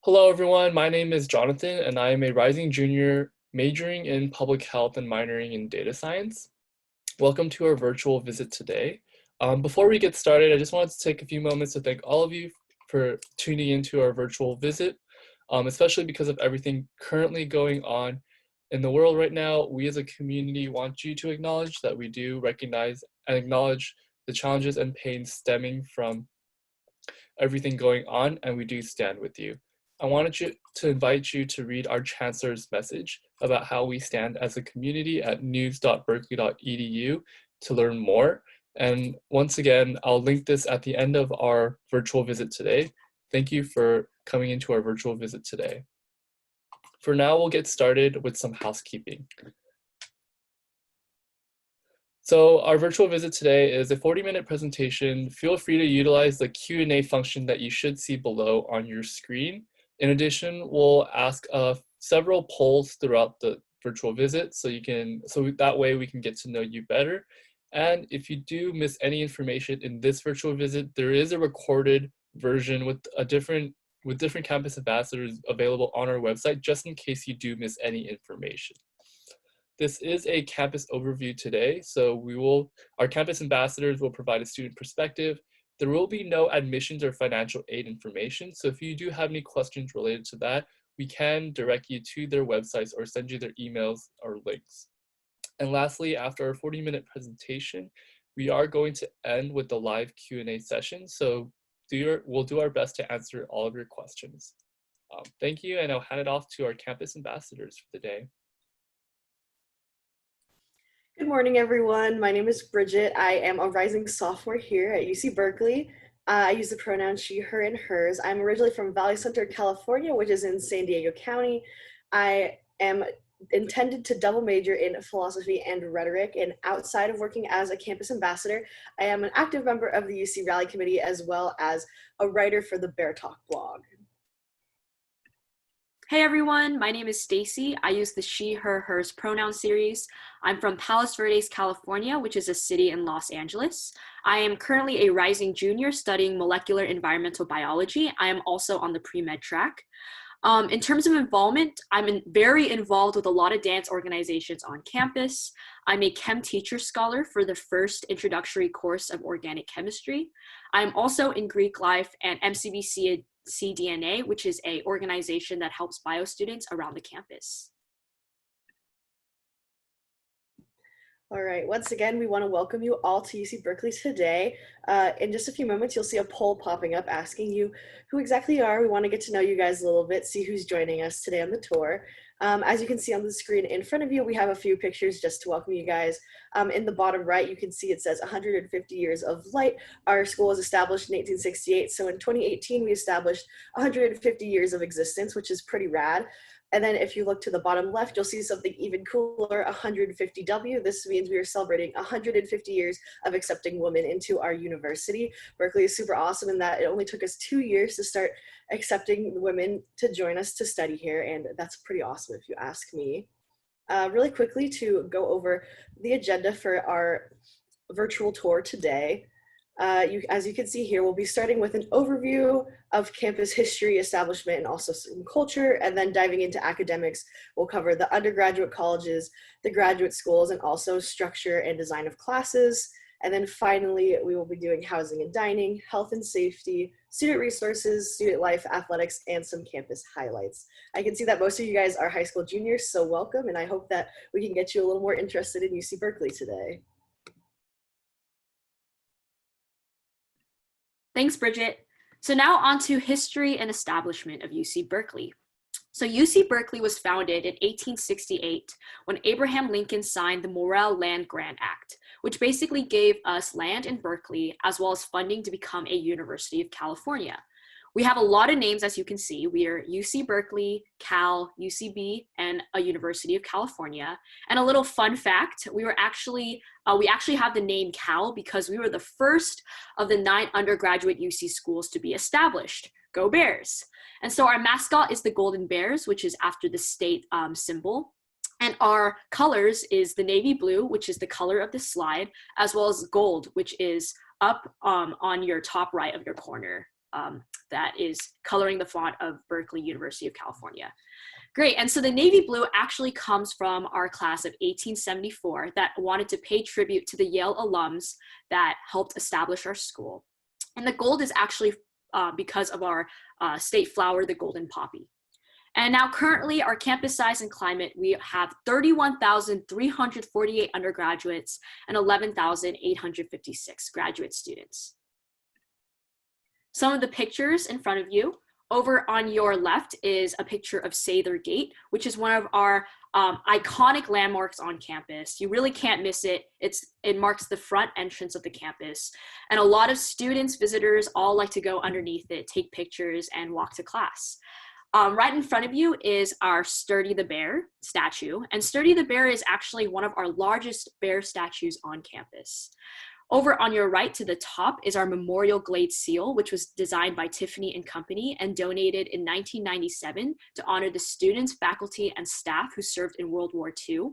Hello, everyone. My name is Jonathan, and I am a rising junior majoring in public health and minoring in data science. Welcome to our virtual visit today. Before we get started, I just wanted to take a few moments to thank all of you for tuning into our virtual visit, especially because of everything currently going on in the world right now. We as a community want you to acknowledge that we do recognize and acknowledge the challenges and pains stemming from everything going on, and we do stand with you. I wanted to invite you to read our Chancellor's message about how we stand as a community at news.berkeley.edu to learn more. And once again, I'll link this at the end of our virtual visit today. Thank you for coming into our virtual visit today. For now, we'll get started with some housekeeping. So our virtual visit today is a 40-minute presentation. Feel free to utilize the Q&A function that you should see below on your screen. In addition, we'll ask several polls throughout the virtual visit so that way we can get to know you better. And if you do miss any information in this virtual visit, there is a recorded version with different campus ambassadors available on our website, just in case you do miss any information. This is a campus overview today, so our campus ambassadors will provide a student perspective. There will be no admissions or financial aid information, so if you do have any questions related to that, we can direct you to their websites or send you their emails or links. And lastly, after our 40-minute presentation, we are going to end with the live Q&A session, so we'll do our best to answer all of your questions. Thank you, and I'll hand it off to our campus ambassadors for the day. Good morning, everyone. My name is Bridget. I am a rising sophomore here at UC Berkeley. I use the pronouns she, her, and hers. I'm originally from Valley Center, California, which is in San Diego County. I am intended to double major in philosophy and rhetoric, and outside of working as a campus ambassador, I am an active member of the UC Rally Committee as well as a writer for the Bear Talk blog. Hey everyone, my name is Stacey. I use the she, her, hers pronoun series. I'm from Palos Verdes, California, which is a city in Los Angeles. I am currently a rising junior studying molecular environmental biology. I am also on the pre-med track. In terms of involvement, I'm very involved with a lot of dance organizations on campus. I'm a chem teacher scholar for the first introductory course of organic chemistry. I'm also in Greek life and MCBC CDNA, which is an organization that helps bio students around the campus. All right, once again, we want to welcome you all to UC Berkeley today. In just a few moments, you'll see a poll popping up asking you who exactly you are. We want to get to know you guys a little bit, see who's joining us today on the tour. As you can see on the screen in front of you, we have a few pictures just to welcome you guys. In the bottom right, you can see it says 150 years of light. Our school was established in 1868, so in 2018, we established 150 years of existence, which is pretty rad. And then if you look to the bottom left, you'll see something even cooler, 150W. This means we are celebrating 150 years of accepting women into our university. Berkeley is super awesome in that it only took us 2 years to start accepting women to join us to study here, and that's pretty awesome if you ask me. Really quickly to go over the agenda for our virtual tour today. As you can see here, we'll be starting with an overview of campus history, establishment, and also some culture, and then diving into academics. We'll cover the undergraduate colleges, the graduate schools, and also structure and design of classes. And then finally, we will be doing housing and dining, health and safety, student resources, student life, athletics, and some campus highlights. I can see that most of you guys are high school juniors, so welcome, and I hope that we can get you a little more interested in UC Berkeley today. Thanks, Bridget. So now on to history and establishment of UC Berkeley. So UC Berkeley was founded in 1868 when Abraham Lincoln signed the Morrill Land Grant Act, which basically gave us land in Berkeley as well as funding to become a University of California. We have a lot of names, as you can see. We are UC Berkeley, Cal, UCB, and a University of California. And a little fun fact, we actually have the name Cal because we were the first of the 9 undergraduate UC schools to be established. Go Bears! And so our mascot is the Golden Bears, which is after the state symbol. And our colors is the navy blue, which is the color of the slide, as well as gold, which is up on your top right of your corner. that is coloring the font of Berkeley, University of California. Great, and so the navy blue actually comes from our class of 1874 that wanted to pay tribute to the Yale alums that helped establish our school. And the gold is actually because of our state flower, the golden poppy. And now currently our campus size and climate, we have 31,348 undergraduates and 11,856 graduate students. Some of the pictures in front of you. Over on your left is a picture of Sather Gate, which is one of our iconic landmarks on campus. You really can't miss it. It marks the front entrance of the campus. And a lot of students, visitors, all like to go underneath it, take pictures, and walk to class. Right in front of you is our Sturdy the Bear statue. And Sturdy the Bear is actually one of our largest bear statues on campus. Over on your right to the top is our Memorial Glade Seal, which was designed by Tiffany and Company and donated in 1997 to honor the students, faculty, and staff who served in World War II.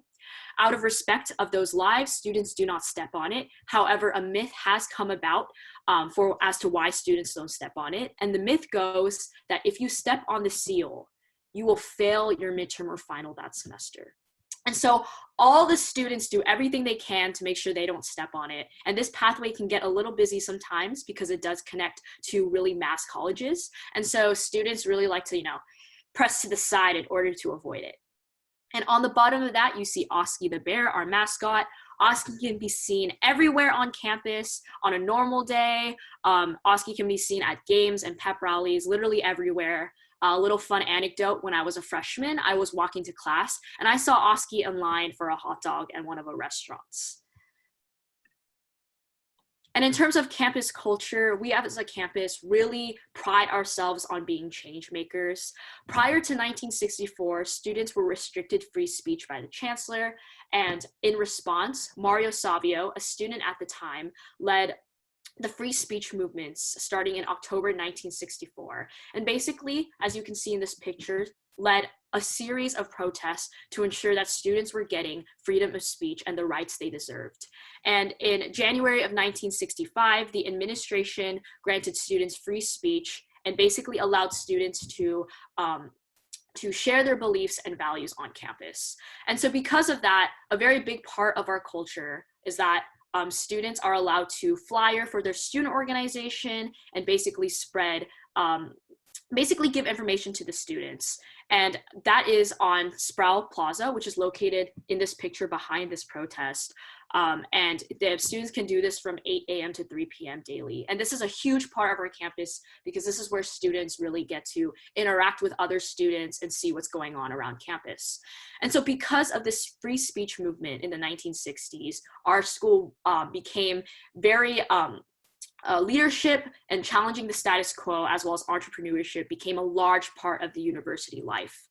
Out of respect of those lives, students do not step on it. However, a myth has come about as to why students don't step on it. And the myth goes that if you step on the seal, you will fail your midterm or final that semester. And so all the students do everything they can to make sure they don't step on it. And this pathway can get a little busy sometimes because it does connect to really mass colleges. And so students really like to, press to the side in order to avoid it. And on the bottom of that, you see Oski the bear, our mascot. Oski can be seen everywhere on campus on a normal day. Oski can be seen at games and pep rallies, literally everywhere. A little fun anecdote, when I was a freshman, I was walking to class and I saw Oski in line for a hot dog at one of the restaurants. And in terms of campus culture, we as a campus really pride ourselves on being change makers. Prior to 1964, students were restricted free speech by the chancellor. And in response, Mario Savio, a student at the time, led the free speech movements starting in October 1964. And basically, as you can see in this picture, led a series of protests to ensure that students were getting freedom of speech and the rights they deserved. And in January of 1965, the administration granted students free speech and basically allowed students to share their beliefs and values on campus. And so because of that, a very big part of our culture is that students are allowed to flyer for their student organization and basically give information to the students. And that is on Sproul Plaza, which is located in this picture behind this protest. And the students can do this from 8 a.m. to 3 p.m. daily. And this is a huge part of our campus because this is where students really get to interact with other students and see what's going on around campus. And so because of this free speech movement in the 1960s, our school became very leadership and challenging the status quo, as well as entrepreneurship, became a large part of the university life.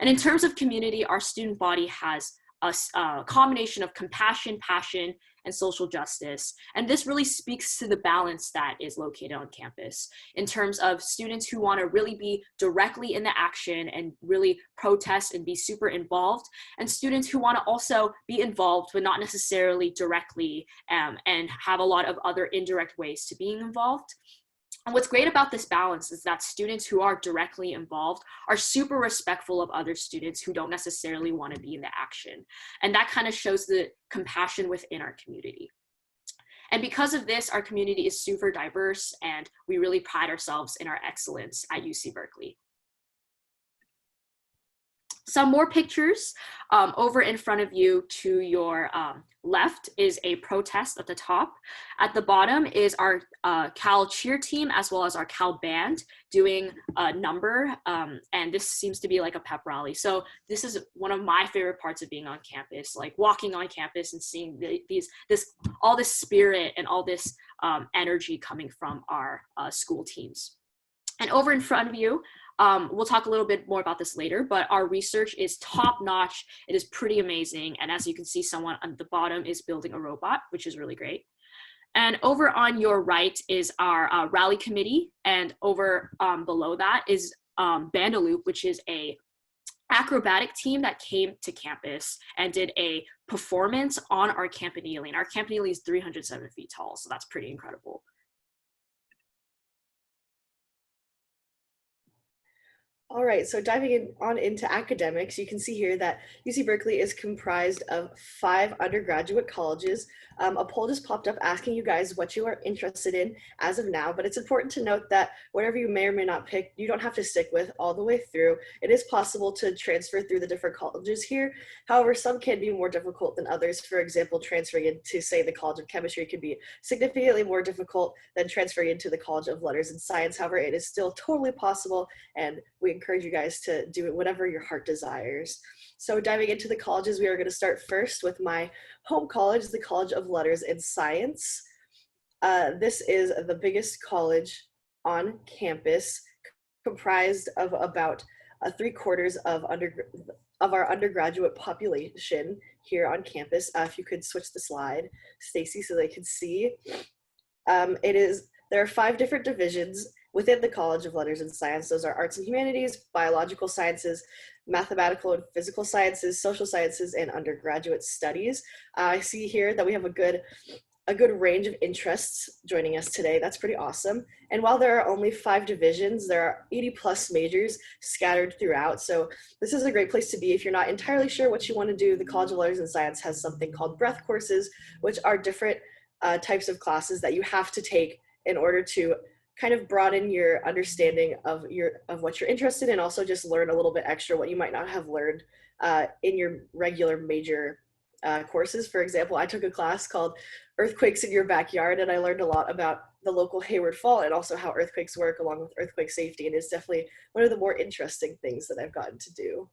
And in terms of community, our student body has a combination of compassion, passion, and social justice. And this really speaks to the balance that is located on campus in terms of students who want to really be directly in the action and really protest and be super involved, and students who want to also be involved but not necessarily directly and have a lot of other indirect ways to being involved. And what's great about this balance is that students who are directly involved are super respectful of other students who don't necessarily want to be in the action. And that kind of shows the compassion within our community. And because of this, our community is super diverse and we really pride ourselves in our excellence at UC Berkeley. Some more pictures over in front of you to your left is a protest at the top. At the bottom is our Cal cheer team as well as our Cal band doing a number, and this seems to be like a pep rally. So this is one of my favorite parts of being on campus, like walking on campus and seeing all this spirit and all this energy coming from our school teams. And over in front of you, we'll talk a little bit more about this later, but our research is top notch. It is pretty amazing. And as you can see, someone on the bottom is building a robot, which is really great. And over on your right is our rally committee. And over below that is Bandaloop, which is a acrobatic team that came to campus and did a performance on our campanile. And our campanile is 307 feet tall, so that's pretty incredible. All right, so diving on into academics, you can see here that UC Berkeley is comprised of 5 undergraduate colleges. A poll just popped up asking you guys what you are interested in as of now, but it's important to note that whatever you may or may not pick, you don't have to stick with all the way through. It is possible to transfer through the different colleges here. However, some can be more difficult than others. For example, transferring into, say, the College of Chemistry can be significantly more difficult than transferring into the College of Letters and Science. However, it is still totally possible, and we encourage you guys to do it whatever your heart desires. So diving into the colleges, we are going to start first with my home college, the College of Letters and Science. This is the biggest college on campus, comprised of about 3/4 of our undergraduate population here on campus. If you could switch the slide, Stacey, so they can see. There are 5 different divisions within the College of Letters and Science. Those are arts and humanities, biological sciences, mathematical and physical sciences, social sciences, and undergraduate studies. I see here that we have a good range of interests joining us today. That's pretty awesome. And while there are only 5 divisions, there are 80+ majors scattered throughout. So this is a great place to be if you're not entirely sure what you want to do. The College of Letters and Science has something called breadth courses, which are different types of classes that you have to take in order to kind of broaden your understanding of what you're interested in, and also just learn a little bit extra what you might not have learned in your regular major courses. For example, I took a class called Earthquakes in Your Backyard, and I learned a lot about the local Hayward Fault and also how earthquakes work along with earthquake safety, and it's definitely one of the more interesting things that I've gotten to do.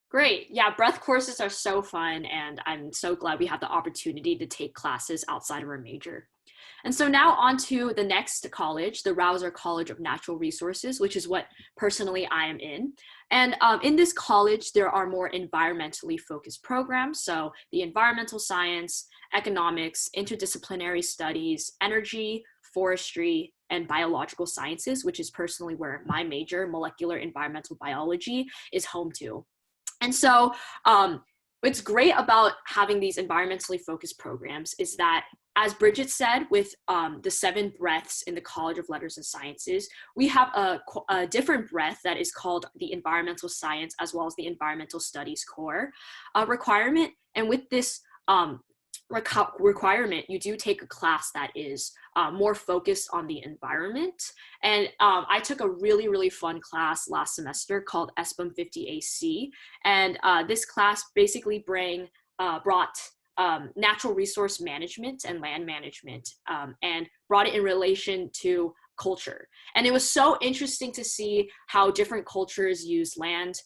Great. Yeah, breadth courses are so fun, and I'm so glad we have the opportunity to take classes outside of our major. And so now on to the next college, the Rausser College of Natural Resources, which is what personally I am in. And in this college, there are more environmentally focused programs. So the environmental science, economics, interdisciplinary studies, energy, forestry, and biological sciences, which is personally where my major, molecular environmental biology, is home to. And so what's great about having these environmentally focused programs is that, as Bridget said, with the 7 breadths in the College of Letters and Sciences, we have a different breadth that is called the Environmental Science as well as the Environmental Studies core requirement. And with this requirement, you do take a class that is more focused on the environment. And I took a really, really fun class last semester called SBM 50AC. And this class basically brought natural resource management and land management and brought it in relation to culture. And it was so interesting to see how different cultures use land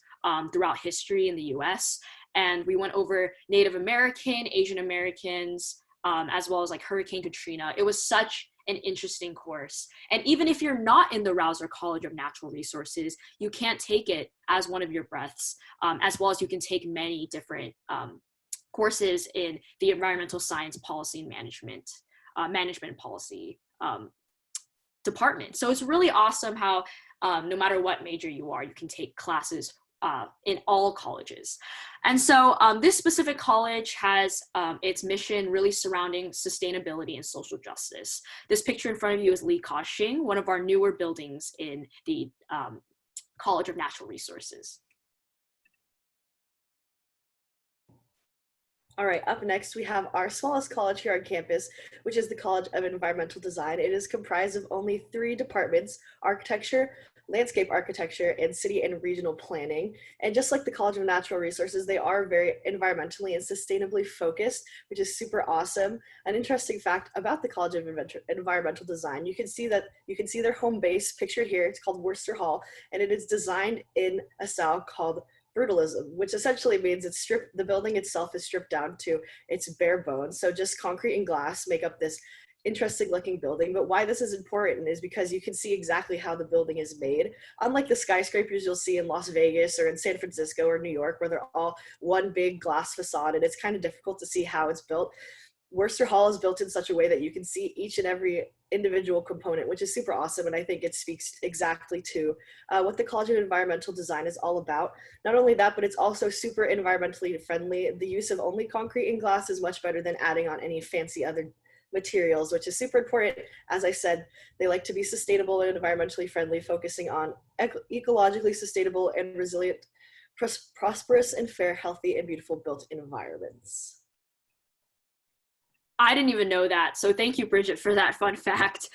throughout history in the US. And we went over Native American, Asian Americans, as well as like Hurricane Katrina. It was such an interesting course. And even if you're not in the Rausser College of Natural Resources, you can't take it as one of your breadths, as well as you can take many different courses in the environmental science policy and management policy department. So it's really awesome how no matter what major you are, you can take classes in all colleges. And so this specific college has its mission really surrounding sustainability and social justice. This picture in front of you is Li Ka-shing, one of our newer buildings in the College of Natural Resources. All right, up next we have our smallest college here on campus, which is the College of Environmental Design. It is comprised of only 3 departments: architecture, landscape architecture, and city and regional planning. And just like the College of Natural Resources, they are very environmentally and sustainably focused, which is super awesome. An interesting fact about the College of Environmental Design, you can see their home base pictured here. It's called Worcester Hall, and it is designed in a style called brutalism, which essentially means the building itself is stripped down to its bare bones. So just concrete and glass make up this interesting looking building. But why this is important is because you can see exactly how the building is made. Unlike the skyscrapers you'll see in Las Vegas or in San Francisco or New York, where they're all one big glass facade and it's kind of difficult to see how it's built, Worcester Hall is built in such a way that you can see each and every individual component, which is super awesome. And I think it speaks exactly to what the College of Environmental Design is all about. Not only that, but it's also super environmentally friendly. The use of only concrete and glass is much better than adding on any fancy other materials, which is super important. As I said, they like to be sustainable and environmentally friendly, focusing on ecologically sustainable and resilient, prosperous and fair, healthy and beautiful built environments. I didn't even know that. So thank you, Bridget, for that fun fact.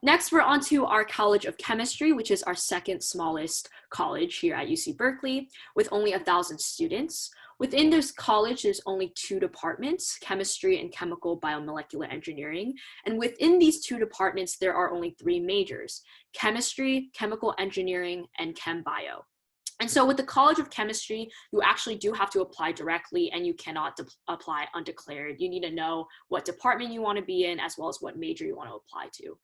Next, we're on to our College of Chemistry, which is our second smallest college here at UC Berkeley, with only 1,000 students. Within this college, there's only 2 departments, chemistry and chemical biomolecular engineering. And within these 2 departments, there are only 3 majors, chemistry, chemical engineering, and chem bio. And so with the College of Chemistry, you actually do have to apply directly and you cannot apply undeclared. You need to know what department you want to be in as well as what major you want to apply to.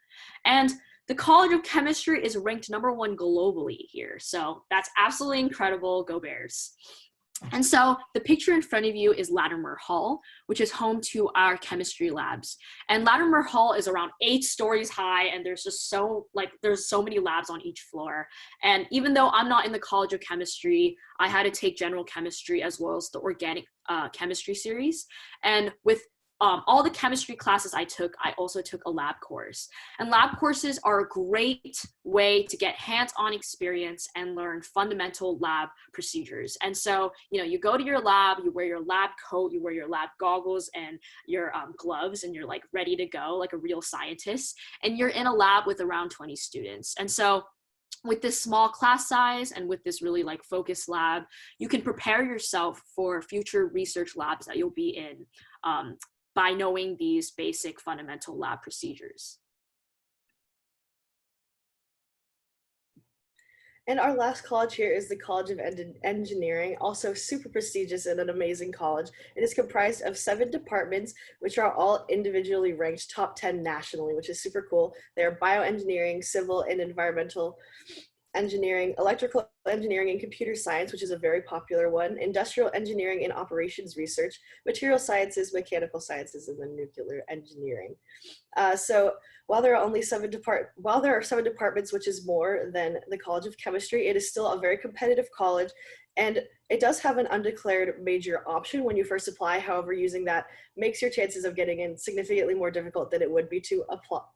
And the College of Chemistry is ranked #1 globally here. So that's absolutely incredible. Go Bears. And so the picture in front of you is Latimer Hall, which is home to our chemistry labs. And Latimer Hall is around 8 stories high, and there's just there's so many labs on each floor. And even though I'm not in the College of Chemistry, I had to take general chemistry as well as the organic chemistry series. And with all the chemistry classes I took, I also took a lab course. And lab courses are a great way to get hands-on experience and learn fundamental lab procedures. And so, you go to your lab, you wear your lab coat, you wear your lab goggles and your gloves, and you're like ready to go like a real scientist. And you're in a lab with around 20 students. And so with this small class size and with this really focused lab, you can prepare yourself for future research labs that you'll be in by knowing these basic fundamental lab procedures. And our last college here is the College of Engineering, also super prestigious and an amazing college. It is comprised of 7 departments, which are all individually ranked top 10 nationally, which is super cool. They are bioengineering, civil and environmental engineering, electrical engineering and computer science, which is a very popular one, industrial engineering and operations research, material sciences, mechanical sciences, and then nuclear engineering. So while there are 7 departments, which is more than the College of Chemistry, it is still a very competitive college, and it does have an undeclared major option when you first apply. However, using that makes your chances of getting in significantly more difficult than it would be to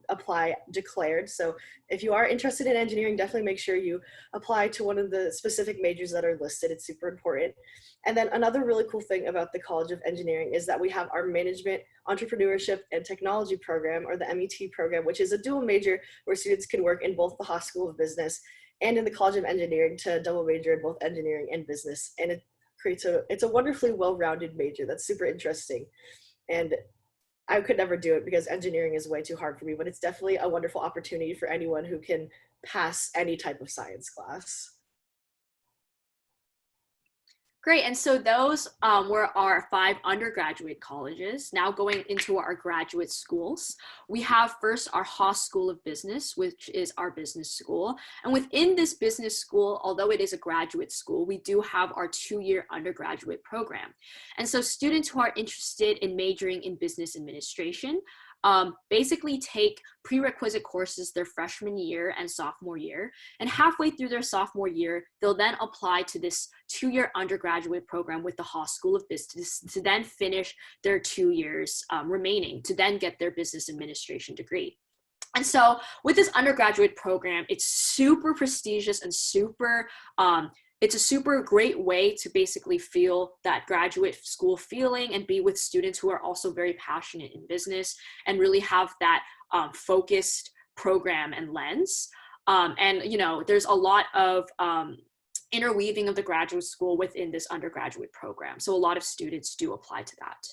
apply declared. So if you are interested in engineering, definitely make sure you apply to one of the specific majors that are listed. It's super important. And then another really cool thing about the College of Engineering is that we have our Management, Entrepreneurship, and Technology program, or the MET program, which is a dual major where students can work in both the Haas School of Business and in the College of Engineering to double major in both engineering and business. And it creates it's a wonderfully well-rounded major that's super interesting. And I could never do it because engineering is way too hard for me, but it's definitely a wonderful opportunity for anyone who can pass any type of science class. Great, and so those were our 5 undergraduate colleges. Now going into our graduate schools, we have first our Haas School of Business, which is our business school. And within this business school, although it is a graduate school, we do have our 2-year undergraduate program. And so students who are interested in majoring in business administration basically take prerequisite courses their freshman year and sophomore year. And halfway through their sophomore year, they'll then apply to this 2-year undergraduate program with the Haas School of Business to then finish their 2 years remaining to then get their business administration degree. And so with this undergraduate program, it's super prestigious and it's a super great way to basically feel that graduate school feeling and be with students who are also very passionate in business and really have that focused program and lens. And there's a lot of interweaving of the graduate school within this undergraduate program. So a lot of students do apply to that.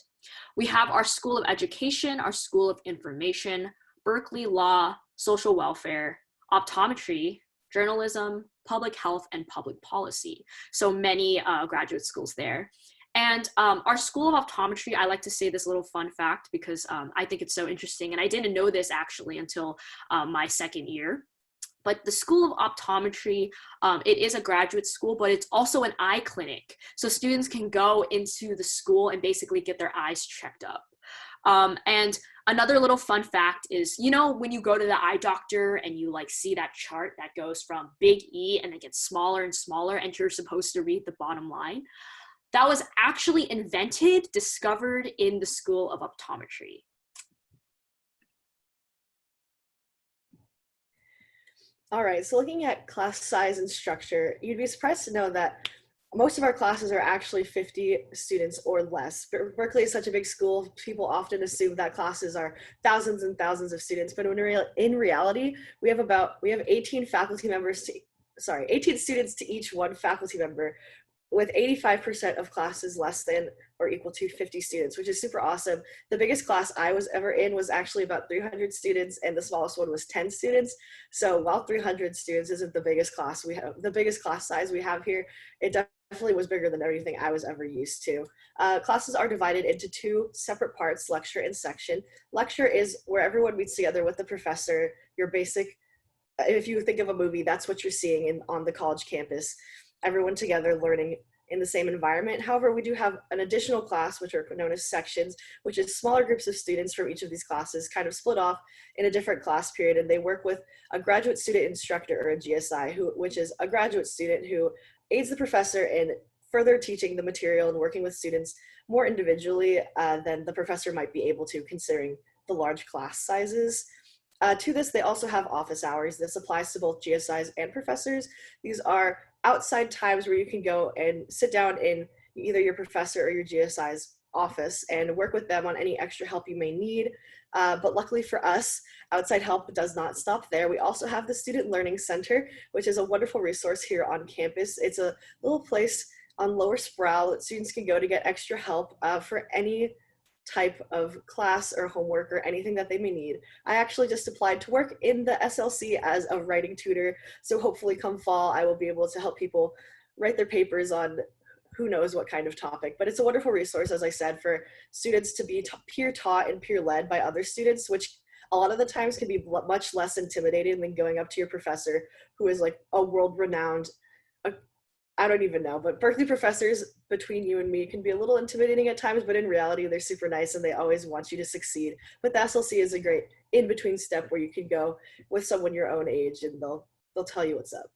We have our School of Education, our School of Information, Berkeley Law, Social Welfare, Optometry, Journalism, Public Health, and Public Policy. So many graduate schools there. And our School of Optometry, I like to say this little fun fact because I think it's so interesting. And I didn't know this actually until my second year. But the School of Optometry, it is a graduate school, but it's also an eye clinic. So students can go into the school and basically get their eyes checked up. And another little fun fact is, when you go to the eye doctor and you see that chart that goes from big E and it gets smaller and smaller and you're supposed to read the bottom line, that was actually discovered in the School of Optometry. All right, so looking at class size and structure, you'd be surprised to know that most of our classes are actually 50 students or less. Berkeley is such a big school, people often assume that classes are thousands and thousands of students, but in reality, we have 18 faculty members to, sorry, 18 students to each one faculty member, with 85% of classes less than or equal to 50 students, which is super awesome. The biggest class I was ever in was actually about 300 students, and the smallest one was 10 students. So while 300 students isn't the biggest class we have, the biggest class size we have here, it definitely was bigger than anything I was ever used to. Classes are divided into two separate parts, lecture and section. Lecture is where everyone meets together with the professor, your basic, if you think of a movie, that's what you're seeing on the college campus. Everyone together learning in the same environment. However, we do have an additional class, which are known as sections, which is smaller groups of students from each of these classes kind of split off in a different class period, and they work with a graduate student instructor, or a GSI, which is a graduate student who aids the professor in further teaching the material and working with students more individually than the professor might be able to, considering the large class sizes. To this, they also have office hours. This applies to both GSIs and professors. These are outside times where you can go and sit down in either your professor or your GSI's office and work with them on any extra help you may need. But luckily for us, outside help does not stop there. We also have the Student Learning Center, which is a wonderful resource here on campus. It's a little place on Lower Sproul that students can go to get extra help for any type of class or homework or anything that they may need. I actually just applied to work in the SLC as a writing tutor, so hopefully come fall I will be able to help people write their papers on who knows what kind of topic. But it's a wonderful resource, as I said, for students to be peer taught and peer led by other students, which a lot of the times can be much less intimidating than going up to your professor who is like a world renowned, I don't even know, but Berkeley professors, between you and me, can be a little intimidating at times, but in reality, they're super nice and they always want you to succeed. But the SLC is a great in-between step where you can go with someone your own age and they'll tell you what's up.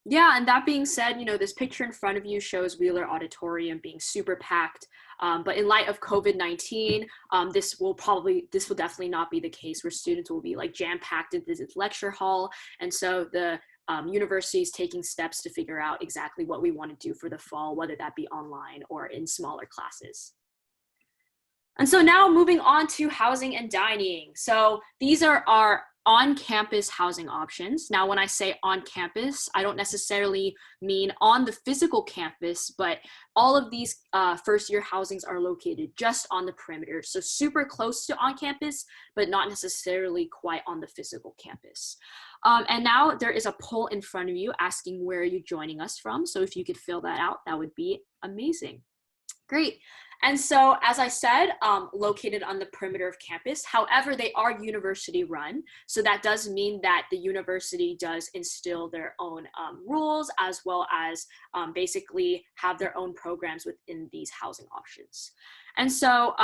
Yeah, and that being said, this picture in front of you shows Wheeler Auditorium being super packed. But in light of COVID-19, this will definitely not be the case, where students will be like jam-packed into this lecture hall. And so the university is taking steps to figure out exactly what we want to do for the fall, whether that be online or in smaller classes. And so now moving on to housing and dining. So these are our on-campus housing options. Now, when I say on campus, I don't necessarily mean on the physical campus, but all of these first-year housings are located just on the perimeter. So super close to on campus, but not necessarily quite on the physical campus. And now there is a poll in front of you asking where are you joining us from. So if you could fill that out, that would be amazing. Great. And so, as I said, located on the perimeter of campus. However, they are university run. So that does mean that the university does instill their own rules, as well as basically have their own programs within these housing options. And so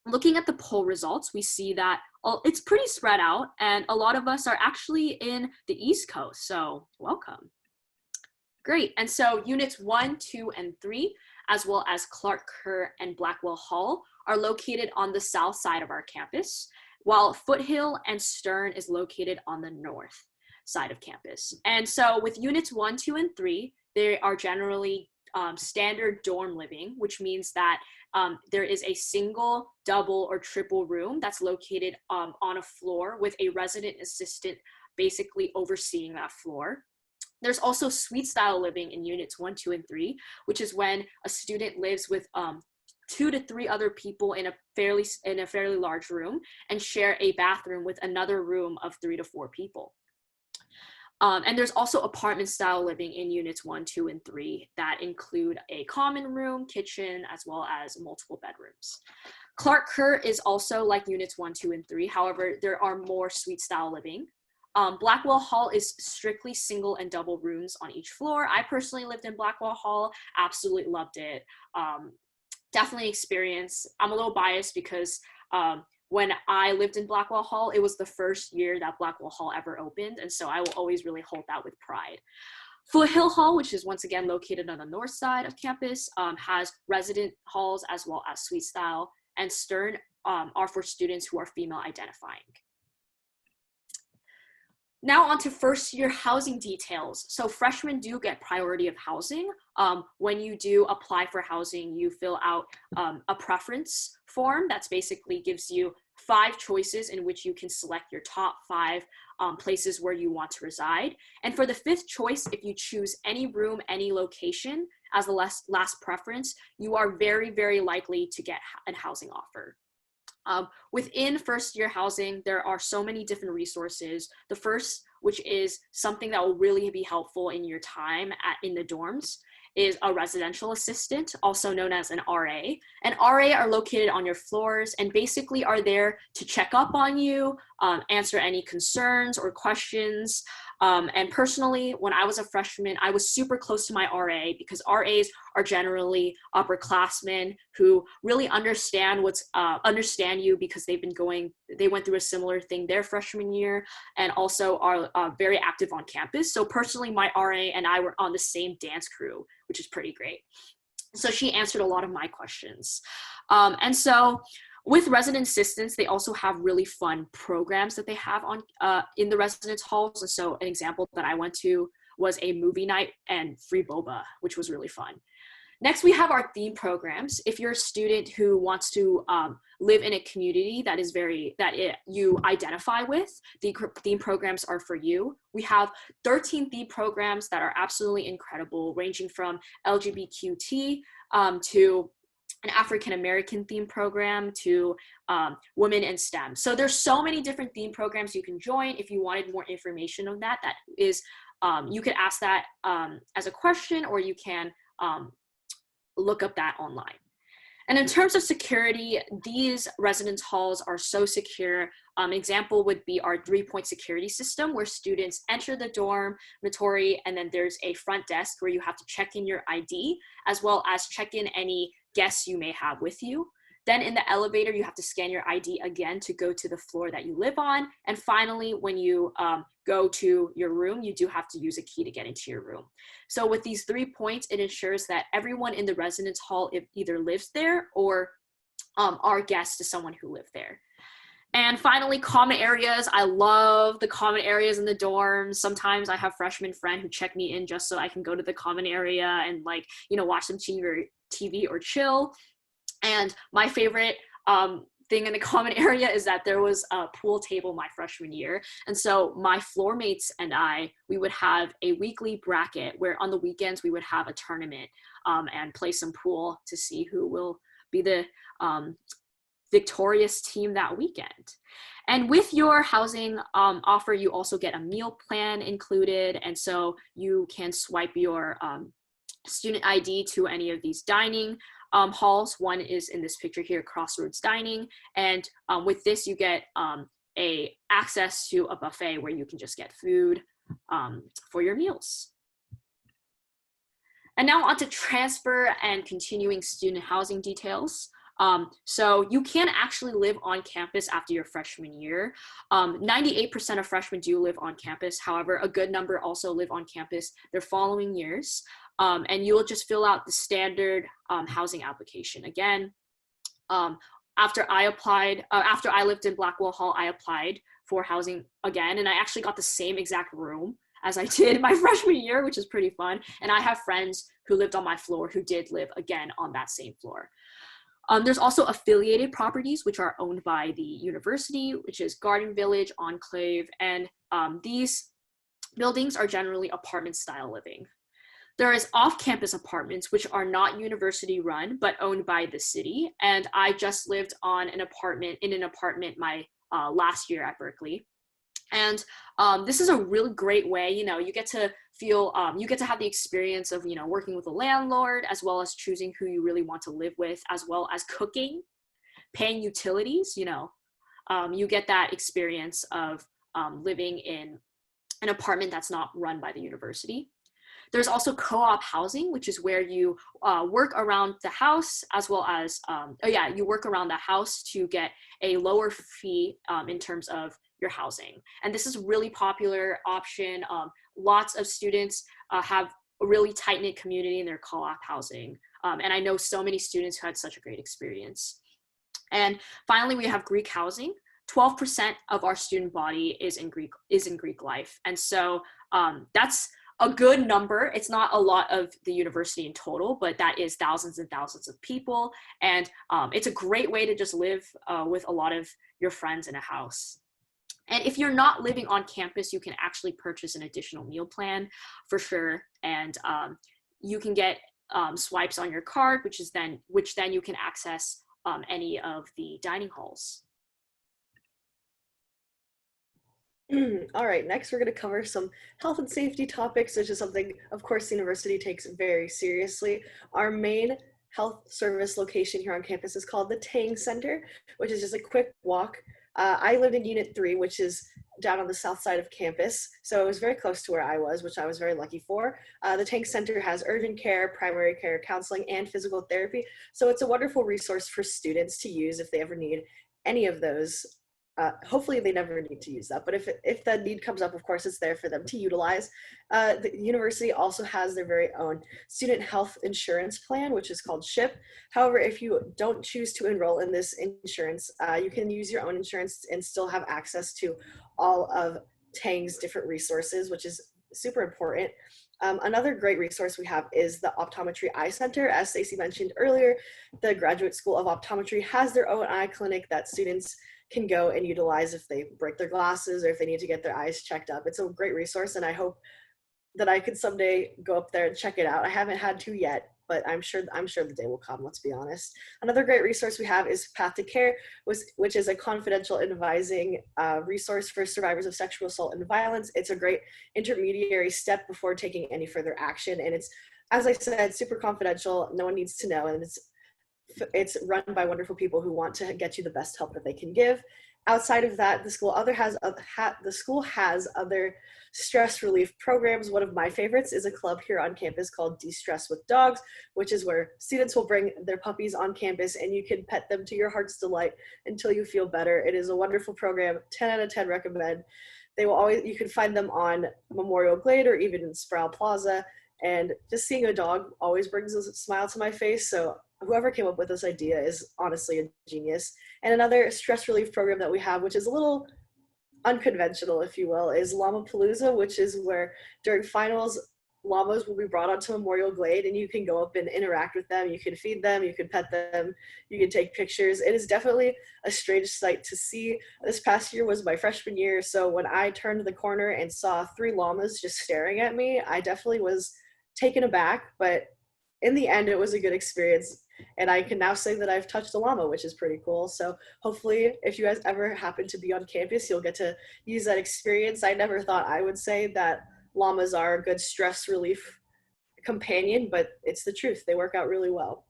looking at the poll results, we see that it's pretty spread out, and a lot of us are actually in the East Coast. So welcome. Great. And so units 1, 2, and 3, as well as Clark Kerr and Blackwell Hall, are located on the south side of our campus, while Foothill and Stern is located on the north side of campus. And so with units 1, 2, and 3, they are generally standard dorm living, which means that there is a single, double, or triple room that's located on a floor with a resident assistant basically overseeing that floor. There's also suite style living in units 1, 2, and 3, which is when a student lives with 2 to 3 other people in a fairly large room and share a bathroom with another room of 3 to 4 people. And there's also apartment style living in units 1, 2, and 3 that include a common room, kitchen, as well as multiple bedrooms. Clark Kerr is also like units 1, 2, and 3. However, there are more suite style living. Blackwell Hall is strictly single and double rooms on each floor. I personally lived in Blackwell Hall, absolutely loved it. Definitely experience. I'm a little biased because when I lived in Blackwell Hall, it was the first year that Blackwell Hall ever opened, and so I will always really hold that with pride. Foothill Hall, which is once again located on the north side of campus, has resident halls as well as suite style, and Stern are for students who are female identifying. Now on to first year housing details. So freshmen do get priority of housing. When you do apply for housing, you fill out a preference form that's basically gives you 5 choices in which you can select your top 5 places where you want to reside. And for the 5th choice, if you choose any room, any location as the last preference, you are very, very likely to get a housing offer. Within first year housing, there are so many different resources. The first, which is something that will really be helpful in your time in the dorms, is a residential assistant, also known as an RA. An RA are located on your floors and basically are there to check up on you, answer any concerns or questions. And personally, when I was a freshman, I was super close to my RA because RAs are generally upperclassmen who really understand understand you because they went through a similar thing their freshman year, and also are very active on campus. So personally, my RA and I were on the same dance crew, which is pretty great. So she answered a lot of my questions. And so with resident assistants, they also have really fun programs that they have on in the residence halls. And so an example that I went to was a movie night and free boba, which was really fun. Next, we have our theme programs. If you're a student who wants to live in a community you identify with, the theme programs are for you. We have 13 theme programs that are absolutely incredible, ranging from LGBTQT to an African American theme program to women in STEM. So there's so many different theme programs you can join. If you wanted more information on that, you could ask that as a question, or you can look up that online. And in terms of security, these residence halls are so secure. An example would be our 3-point security system, where students enter the dormitory and then there's a front desk where you have to check in your ID, as well as check in any guests you may have with you. Then in the elevator, you have to scan your ID again to go to the floor that you live on. And finally, when you go to your room, you do have to use a key to get into your room. So with these 3 points, it ensures that everyone in the residence hall either lives there or are guests to someone who lived there. And finally, common areas. I love the common areas in the dorms. Sometimes I have freshman friend who check me in just so I can go to the common area and watch some TV or chill. And my favorite thing in the common area is that there was a pool table my freshman year. And so my floor mates and we would have a weekly bracket where on the weekends we would have a tournament and play some pool to see who will be the victorious team that weekend. And with your housing offer, you also get a meal plan included. And so you can swipe your student ID to any of these dining halls. One is in this picture here, Crossroads Dining. And with this, you get access to a buffet where you can just get food for your meals. And now on to transfer and continuing student housing details. So you can actually live on campus after your freshman year. 98% of freshmen do live on campus. However, a good number also live on campus their following years. And you'll just fill out the standard housing application. Again, after I lived in Blackwell Hall, I applied for housing again, and I actually got the same exact room as I did my freshman year, which is pretty fun. And I have friends who lived on my floor who did live again on that same floor. There's also affiliated properties, which are owned by the university, which is Garden Village, Enclave, and these buildings are generally apartment style living. There is off-campus apartments, which are not university run, but owned by the city. And I just lived in an apartment my last year at Berkeley. And this is a really great way, you get to have the experience of, working with a landlord, as well as choosing who you really want to live with, as well as cooking, paying utilities, you get that experience of living in an apartment that's not run by the university. There's also co-op housing, which is where you work around the house, as well as, you work around the house to get a lower fee in terms of your housing. And this is a really popular option. Lots of students have a really tight-knit community in their co-op housing. And I know so many students who had such a great experience. And finally, we have Greek housing. 12% of our student body is in Greek life. And so that's a good number. It's not a lot of the university in total, but that is thousands and thousands of people. And it's a great way to just live with a lot of your friends in a house. And if you're not living on campus, you can actually purchase an additional meal plan for sure. And you can get swipes on your card, which then you can access any of the dining halls. All right, next we're going to cover some health and safety topics, which is something, of course, the university takes very seriously. Our main health service location here on campus is called the Tang Center, which is just a quick walk. I lived in Unit 3, which is down on the south side of campus, so it was very close to where I was, which I was very lucky for. The Tang Center has urgent care, primary care, counseling, and physical therapy, so it's a wonderful resource for students to use if they ever need any of those. Hopefully they never need to use that, but if the need comes up, of course, it's there for them to utilize. The university also has their very own student health insurance plan, which is called SHIP. However, if you don't choose to enroll in this insurance, you can use your own insurance and still have access to all of Tang's different resources, which is super important. Another great resource we have is the Optometry Eye Center. As Stacey mentioned earlier, the Graduate School of Optometry has their own eye clinic that students can go and utilize if they break their glasses or if they need to get their eyes checked up. It's a great resource, and I hope that I could someday go up there and check it out. I haven't had to yet, but I'm sure the day will come, let's be honest. Another great resource we have is Path to Care, which is a confidential advising resource for survivors of sexual assault and violence. It's a great intermediary step before taking any further action, and it's, as I said, super confidential. No one needs to know, and it's run by wonderful people who want to get you the best help that they can give. Outside of that, the school has other stress relief programs. One of my favorites is a club here on campus called De-Stress with Dogs, which is where students will bring their puppies on campus and you can pet them to your heart's delight until you feel better. It is a wonderful program. 10 out of 10 recommend. You can find them on Memorial Glade or even in Sproul Plaza. And just seeing a dog always brings a smile to my face. So whoever came up with this idea is honestly a genius. And another stress relief program that we have, which is a little unconventional, if you will, is Llama-Palooza, which is where during finals, llamas will be brought onto Memorial Glade and you can go up and interact with them. You can feed them, you can pet them, you can take pictures. It is definitely a strange sight to see. This past year was my freshman year, so when I turned the corner and saw 3 llamas just staring at me, I definitely was taken aback, but in the end, it was a good experience. And I can now say that I've touched a llama, which is pretty cool. So hopefully, if you guys ever happen to be on campus, you'll get to use that experience. I never thought I would say that llamas are a good stress relief companion, but it's the truth. They work out really well.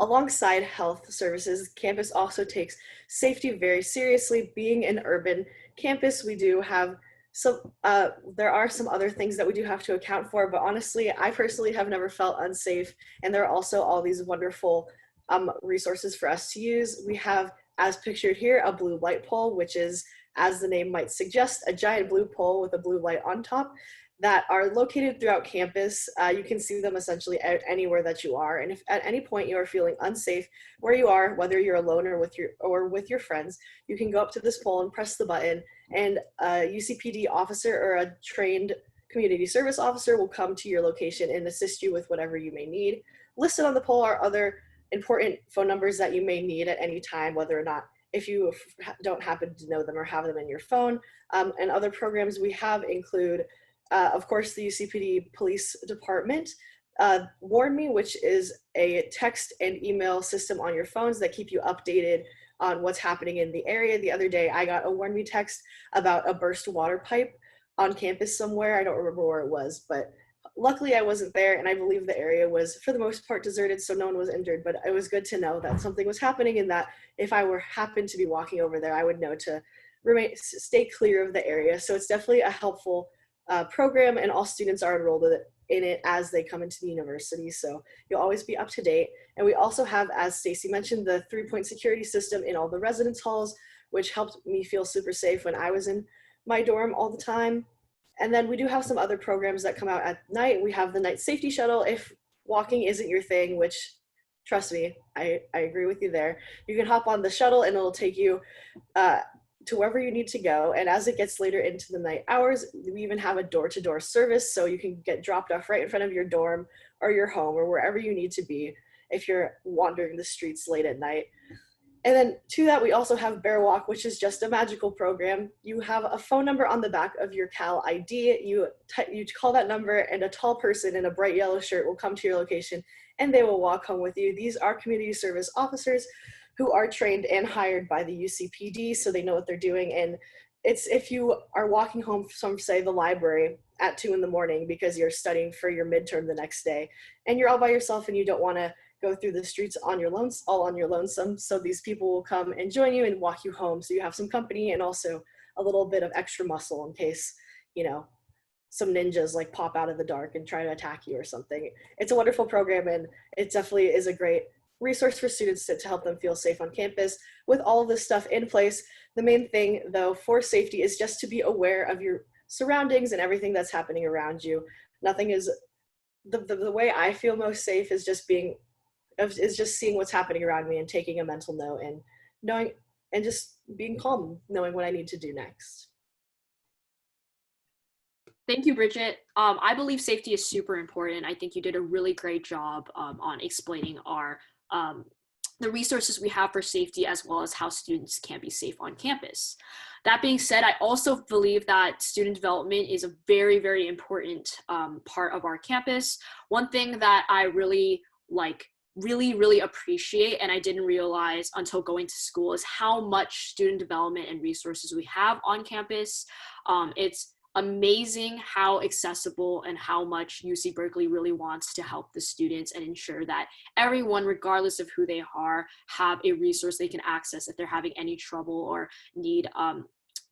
Alongside health services, campus also takes safety very seriously. Being an urban campus, we do have there are some other things that we do have to account for, but honestly, I personally have never felt unsafe, and there are also all these wonderful resources for us to use. We have, as pictured here, a blue light pole, which is, as the name might suggest, a giant blue pole with a blue light on top that are located throughout campus. You can see them essentially anywhere that you are, and if at any point you are feeling unsafe where you are, whether you're alone or with your friends, you can go up to this pole and press the button, and a UCPD officer or a trained community service officer will come to your location and assist you with whatever you may need. Listed on the pole are other important phone numbers that you may need at any time, whether or not if you don't happen to know them or have them in your phone. And other programs we have include, of course, the UCPD Police Department, Warn Me, which is a text and email system on your phones that keep you updated on what's happening in the area. The other day, I got a Warn Me text about a burst water pipe on campus somewhere. I don't remember where it was, but luckily I wasn't there, and I believe the area was, for the most part, deserted, so no one was injured, but it was good to know that something was happening and that if I happened to be walking over there, I would know to stay clear of the area. So it's definitely a helpful program, and all students are enrolled in it as they come into the university, so you'll always be up to date. And we also have, as Stacey mentioned, the 3-point security system in all the residence halls, which helped me feel super safe when I was in my dorm all the time. And then we do have some other programs that come out at night. We have the night safety shuttle if walking isn't your thing, which Trust me, I agree with you there. You can hop on the shuttle and it'll take you to wherever you need to go. And as it gets later into the night hours, we even have a door-to-door service, so you can get dropped off right in front of your dorm or your home or wherever you need to be if you're wandering the streets late at night. And then to that, we also have Bear Walk, which is just a magical program. You have a phone number on the back of your Cal ID. You call that number, and a tall person in a bright yellow shirt will come to your location, and they will walk home with you. These are community service officers who are trained and hired by the UCPD, so they know what they're doing. And it's if you are walking home from, say, the library at 2 a.m. because you're studying for your midterm the next day, and you're all by yourself and you don't want to go through the streets all on your lonesome. So these people will come and join you and walk you home, so you have some company and also a little bit of extra muscle in case, you know, some ninjas like pop out of the dark and try to attack you or something. It's a wonderful program, and it definitely is a great resource for students to help them feel safe on campus. With all of this stuff in place, the main thing though for safety is just to be aware of your surroundings and everything that's happening around you. Nothing is, the way I feel most safe is just seeing what's happening around me and taking a mental note and knowing and just being calm, knowing what I need to do next. Thank you, Bridget. I believe safety is super important. I think you did a really great job on explaining the resources we have for safety, as well as how students can be safe on campus. That being said, I also believe that student development is a very, very important part of our campus. One thing that I really really appreciate, and I didn't realize until going to school, is how much student development and resources we have on campus. It's amazing how accessible and how much UC Berkeley really wants to help the students and ensure that everyone, regardless of who they are, have a resource they can access if they're having any trouble or need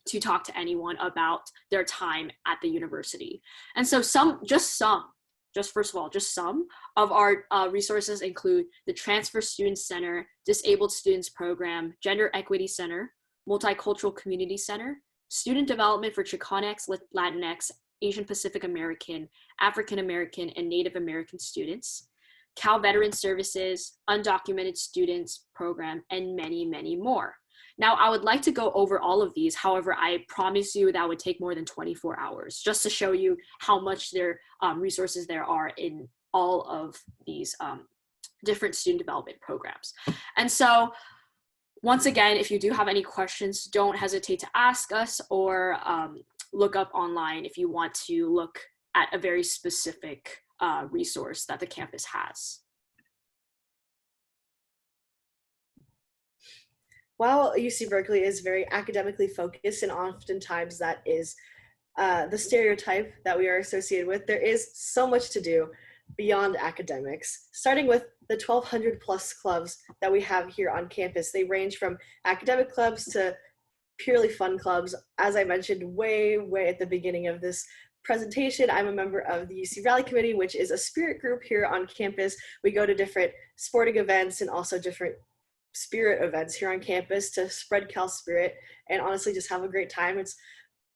to talk to anyone about their time at the university. And so some of our resources include the Transfer Students Center, Disabled Students Program, Gender Equity Center, Multicultural Community Center, Student Development for Chicanx, Latinx, Asian Pacific American, African American, and Native American students, Cal Veteran Services, Undocumented Students Program, and many, many more. Now, I would like to go over all of these. However, I promise you that would take more than 24 hours just to show you how much resources there are in all of these different student development programs. And so, once again, if you do have any questions, don't hesitate to ask us or look up online if you want to look at a very specific resource that the campus has. While UC Berkeley is very academically focused, and oftentimes that is the stereotype that we are associated with, there is so much to do beyond academics, starting with the 1,200 plus clubs that we have here on campus. They range from academic clubs to purely fun clubs. As I mentioned way at the beginning of this presentation, I'm a member of the UC Rally Committee, which is a spirit group here on campus. We go to different sporting events and also different spirit events here on campus to spread Cal spirit and honestly just have a great time. It's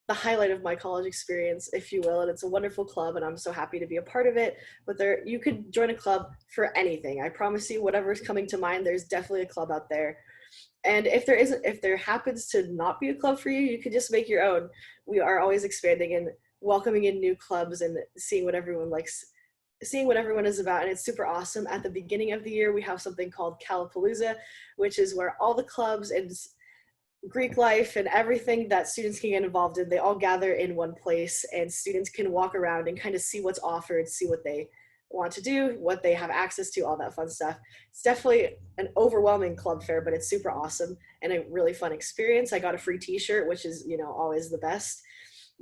the highlight of my college experience, if you will, and it's a wonderful club, and I'm so happy to be a part of it. But you could join a club for anything. I promise you, whatever's coming to mind, there's definitely a club out there. And if there happens to not be a club for you, you can just make your own. We are always expanding and welcoming in new clubs and seeing what everyone likes, seeing what everyone is about, and it's super awesome. At the beginning of the year, we have something called Calapalooza, which is where all the clubs and Greek life and everything that students can get involved in, they all gather in one place, and students can walk around and kind of see what's offered, see what they want to do, what they have access to, all that fun stuff. It's definitely an overwhelming club fair, but it's super awesome and a really fun experience. I got a free t-shirt, which is, always the best.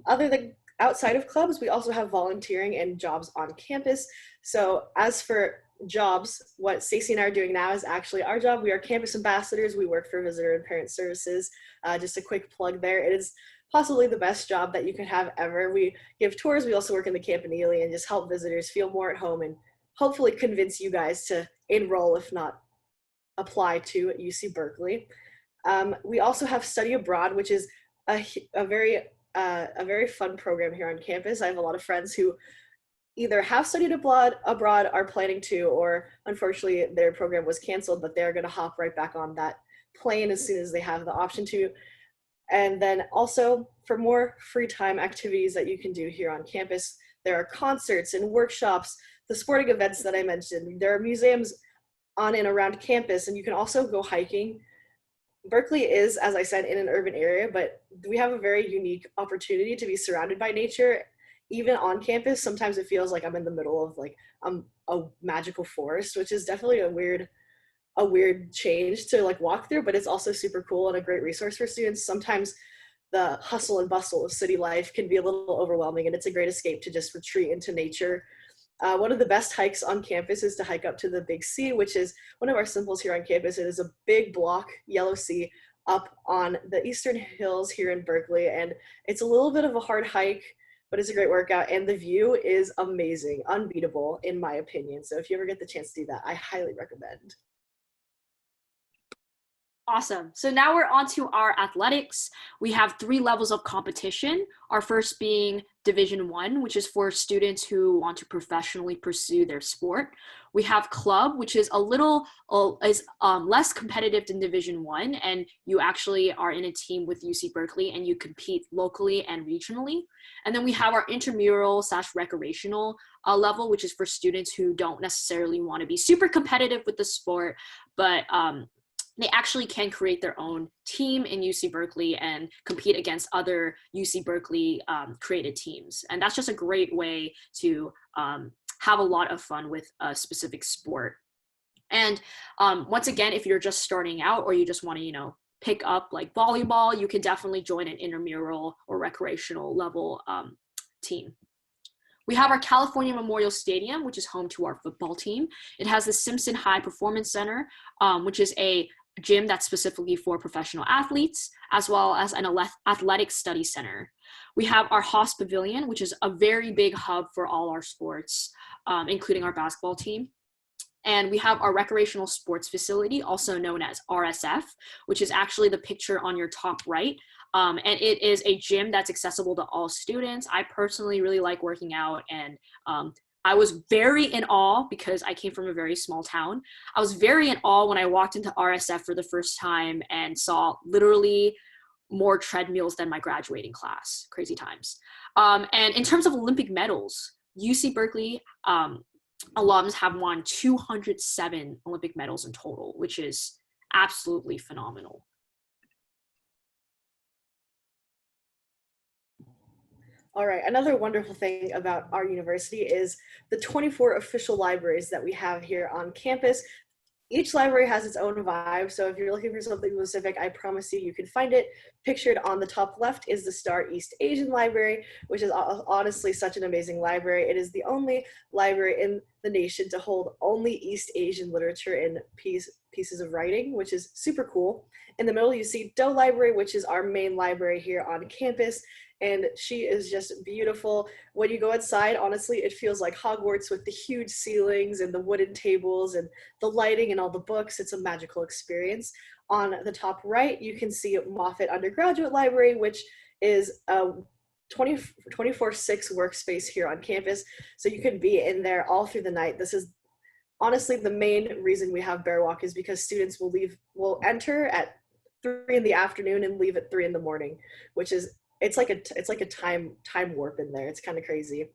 Other than outside of clubs, we also have volunteering and jobs on campus. So as for jobs, what Stacey and I are doing now is actually our job. We are campus ambassadors. We work for Visitor and Parent Services. Just a quick plug there. It is possibly the best job that you could have ever. We give tours. We also work in the campanile and just help visitors feel more at home and hopefully convince you guys to enroll, if not apply to at UC Berkeley. We also have study abroad, which is a very fun program here on campus. I have a lot of friends who either have studied abroad, are planning to, or unfortunately their program was canceled, but they're going to hop right back on that plane as soon as they have the option to. And then also for more free time activities that you can do here on campus, there are concerts and workshops, the sporting events that I mentioned. There are museums on and around campus, and you can also go hiking. Berkeley is, as I said, in an urban area, but we have a very unique opportunity to be surrounded by nature. Even on campus, sometimes it feels like I'm in the middle of like a magical forest, which is definitely a weird change to like walk through, but it's also super cool and a great resource for students. Sometimes the hustle and bustle of city life can be a little overwhelming, and it's a great escape to just retreat into nature. One of the best hikes on campus is to hike up to the Big C, which is one of our symbols here on campus. It is a big block, yellow sea, up on the eastern hills here in Berkeley. And it's a little bit of a hard hike, but it's a great workout. And the view is amazing, unbeatable, in my opinion. So if you ever get the chance to do that, I highly recommend. Awesome. So now we're on to our athletics. We have 3 levels of competition. Our first being Division 1, which is for students who want to professionally pursue their sport. We have club, which is a little less competitive than Division 1, and you actually are in a team with UC Berkeley and you compete locally and regionally. And then we have our intramural / recreational level, which is for students who don't necessarily want to be super competitive with the sport, but they actually can create their own team in UC Berkeley and compete against other UC Berkeley created teams. And that's just a great way to have a lot of fun with a specific sport. And once again, if you're just starting out or you just want to, pick up like volleyball, you can definitely join an intramural or recreational level team. We have our California Memorial Stadium, which is home to our football team. It has the Simpson High Performance Center, which is a gym that's specifically for professional athletes, as well as an athletic study center. We have our Haas Pavilion, which is a very big hub for all our sports, including our basketball team. And we have our recreational sports facility, also known as RSF, which is actually the picture on your top right. And it is a gym that's accessible to all students. I personally really like working out, and I was very in awe because I came from a very small town. I was very in awe when I walked into RSF for the first time and saw literally more treadmills than my graduating class. Crazy times. And in terms of Olympic medals, UC Berkeley alums have won 207 Olympic medals in total, which is absolutely phenomenal. All right, another wonderful thing about our university is the 24 official libraries that we have here on campus. Each library has its own vibe, so if you're looking for something specific, I promise you can find it. Pictured on the top left is the Star East Asian Library, which is honestly such an amazing library. It is the only library in the nation to hold only East Asian literature in pieces of writing, which is super cool. In the middle, you see Doe Library, which is our main library here on campus. And she is just beautiful. When you go inside, honestly, it feels like Hogwarts with the huge ceilings and the wooden tables and the lighting and all the books. It's a magical experience. On the top right, you can see Moffitt Undergraduate Library, which is a 24/6 workspace here on campus. So you can be in there all through the night. This is honestly the main reason we have Bear Walk, is because students will enter at 3 in the afternoon and leave at 3 in the morning, which is it's like a time warp in there. It's kind of crazy.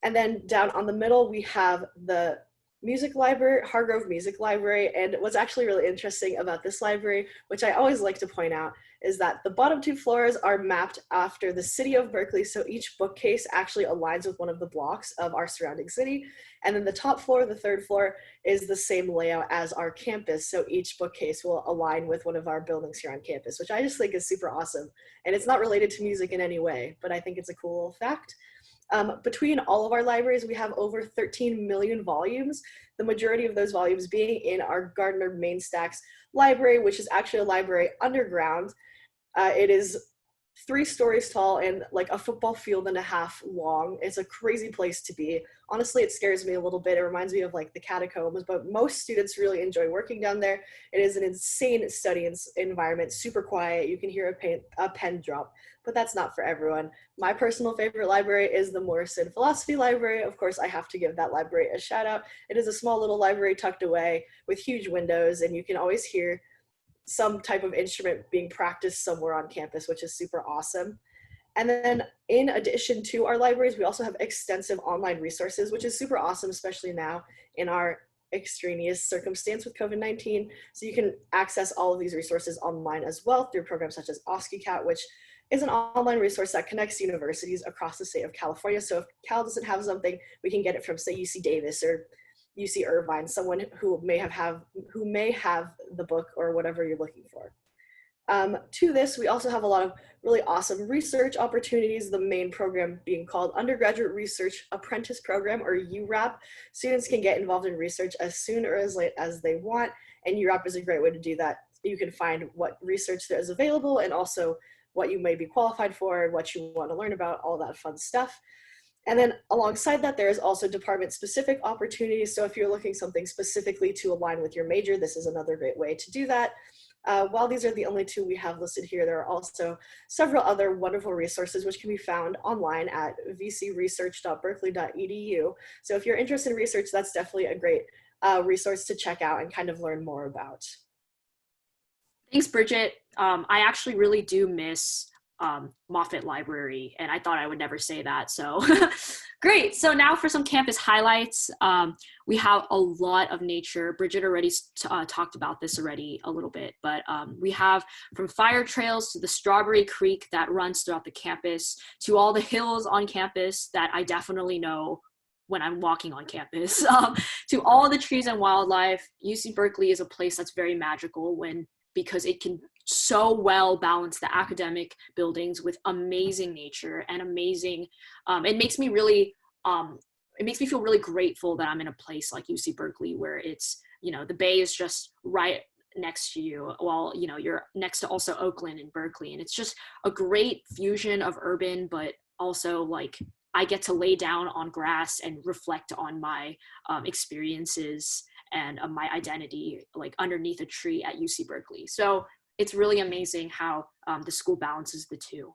And then down on the middle, we have the music library, Hargrove Music Library. And what's actually really interesting about this library, which I always like to point out, is that the bottom 2 floors are mapped after the city of Berkeley. So each bookcase actually aligns with one of the blocks of our surrounding city. And then the top floor, the 3rd floor, is the same layout as our campus. So each bookcase will align with one of our buildings here on campus, which I just think is super awesome. And it's not related to music in any way, but I think it's a cool fact. Between all of our libraries, we have over 13 million volumes, the majority of those volumes being in our Gardner Main Stacks library, which is actually a library underground. It is 3 stories tall and like a football field and a half long. It's a crazy place to be. Honestly, it scares me a little bit. It reminds me of like the catacombs, but most students really enjoy working down there. It is an insane study environment, super quiet. You can hear a pen drop, but that's not for everyone. My personal favorite library is the Morrison Philosophy Library. Of course, I have to give that library a shout out. It is a small little library tucked away with huge windows, and you can always hear some type of instrument being practiced somewhere on campus, which is super awesome. And then in addition to our libraries, we also have extensive online resources, which is super awesome, especially now in our extraneous circumstance with COVID-19. So you can access all of these resources online as well through programs such as OSCICAT, which is an online resource that connects universities across the state of California. So if Cal doesn't have something, we can get it from, say, UC Davis or UC Irvine, someone who may have the book or whatever you're looking for. To this, we also have a lot of really awesome research opportunities, the main program being called Undergraduate Research Apprentice Program, or URAP. Students can get involved in research as soon or as late as they want, and URAP is a great way to do that. You can find what research there is available and also what you may be qualified for and what you want to learn about, all that fun stuff. And then alongside that, there is also department-specific opportunities. So if you're looking something specifically to align with your major, this is another great way to do that. While these are the only 2 we have listed here, there are also several other wonderful resources which can be found online at vcresearch.berkeley.edu. So if you're interested in research, that's definitely a great resource to check out and kind of learn more about. Thanks, Bridget. I actually really do miss Moffett Library, and I thought I would never say that, so great. So now for some campus highlights. We have a lot of nature. Bridget already talked about this already a little bit, but we have from fire trails to the Strawberry Creek that runs throughout the campus, to all the hills on campus that I definitely know when I'm walking on campus, to all the trees and wildlife. UC Berkeley is a place that's very magical because it can so well balance the academic buildings with amazing nature and amazing, it makes me feel really grateful that I'm in a place like UC Berkeley where it's, the Bay is just right next to you, while, you're next to also Oakland and Berkeley. And it's just a great fusion of urban, but also like I get to lay down on grass and reflect on my experiences and my identity like underneath a tree at UC Berkeley. So it's really amazing how the school balances the 2.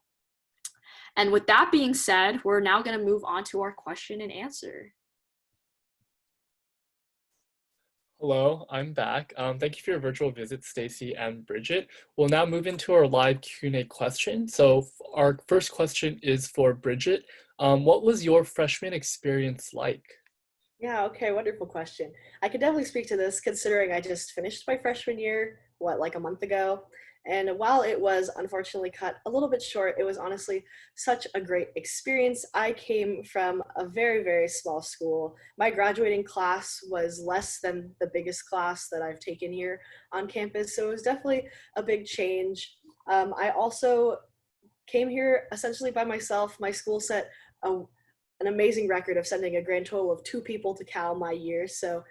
And with that being said, we're now going to move on to our question and answer. Hello, I'm back. Thank you for your virtual visit, Stacey and Bridget. We'll now move into our live Q&A question. So our first question is for Bridget. What was your freshman experience like? Yeah, okay, wonderful question. I could definitely speak to this considering I just finished my freshman year, like a month ago. And while it was unfortunately cut a little bit short, it was honestly such a great experience. I came from a very, very small school. My graduating class was less than the biggest class that I've taken here on campus, so it was definitely a big change. I also came here essentially by myself. My school set an amazing record of sending a grand total of 2 people to Cal my year, so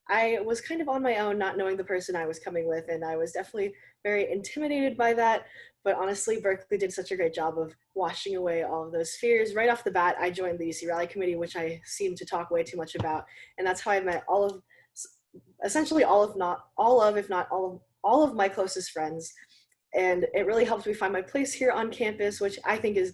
I was kind of on my own, not knowing the person I was coming with, and I was definitely very intimidated by that. But honestly, Berkeley did such a great job of washing away all of those fears. Right off the bat, I joined the UC Rally Committee, which I seem to talk way too much about, and that's how I met essentially all of my closest friends. And it really helped me find my place here on campus, which I think is